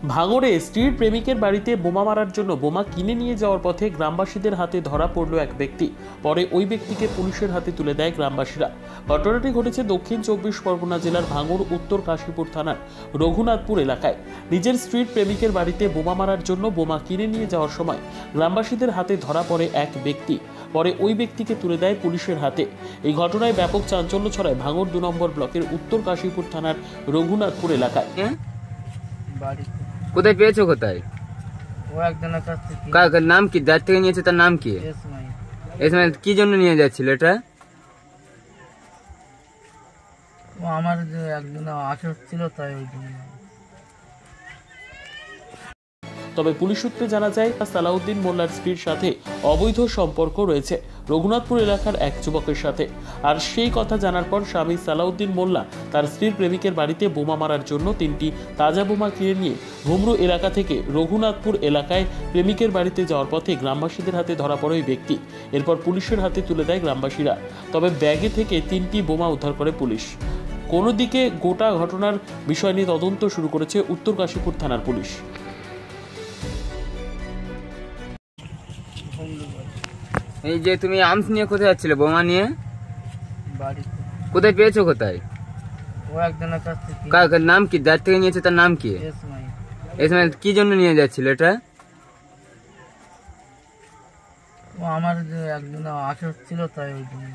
ভাঙড়ে স্ত্রীর প্রেমিকের বাড়িতে বোমা মারার জন্য বোমা কিনে নিয়ে যাওয়ার পথে গ্রামবাসীদের হাতে ধরা পড়ল এক ব্যক্তি। পরে ওই ব্যক্তিকে পুলিশের হাতে তুলে দেয় গ্রামবাসীরা। ঘটনাটি ঘটেছে দক্ষিণ 24 পরগনা জেলার ভাঙড় উত্তর কাশীপুর থানার রঘুনাথপুর এলাকায়। নিজের স্ত্রীর প্রেমিকের বাড়িতে বোমা মারার জন্য বোমা কিনে নিয়ে যাওয়ার সময় গ্রামবাসীদের হাতে ধরা পড়ে এক ব্যক্তি। পরে ওই ব্যক্তিকে তুলে দেয় পুলিশের হাতে। এই ঘটনায় ব্যাপক চাঞ্চল্য ছড়ায় ভাঙড় 2 নম্বর ব্লকের উত্তর কাশীপুর থানার রঘুনাথপুর এলাকায়। কোথায় পেয়েছো? কোথায়? ও একজনের কাছ থেকে। নাম কি? যার থেকে নিয়েছে তার নাম কি? এসময় কি জন্য নিয়ে যাচ্ছিল এটা? ও আমার একজন আসর ছিল, তাই ওই জন্য। তবে পুলিশ সূত্রে জানা যায় সালাউদ্দিন মোল্লার স্ত্রীর সাথে অবৈধ সম্পর্ক রয়েছে রঘুনাথপুর এলাকার এক যুবকের সাথে। আর সেই কথা জানার পর স্বামী সালাউদ্দিন মোল্লা তার স্ত্রীর প্রেমিকের বাড়িতে বোমা মারার জন্য 3টি তাজা বোমা কিনে নিয়ে ঘুমরু এলাকা থেকে রঘুনাথপুর এলাকায় প্রেমিকের বাড়িতে যাওয়ার পথে গ্রামবাসীদের হাতে ধরা পড়ে ওই ব্যক্তি। এরপর পুলিশের হাতে তুলে দেয় গ্রামবাসীরা। তবে ব্যাগে থেকে 3টি বোমা উদ্ধার করে পুলিশ। কোনো দিকে গোটা ঘটনার বিষয় নিয়ে তদন্ত শুরু করেছে উত্তর কাশীপুর থানার পুলিশ। এই যে তুমি আর্মস নিয়ে কোথায় যাচ্ছিলে বোমা নিয়ে? বাড়িতে। কোথায় পেয়েছো? কোথায়? ও একজনের কাছ থেকে। নাম কি? যার থেকে নিয়েছে তার নাম কি? এসময় কি জন্য নিয়ে যাচ্ছিল এটা? ও আমার একজন আসর ছিল, তাই ওই জন্য।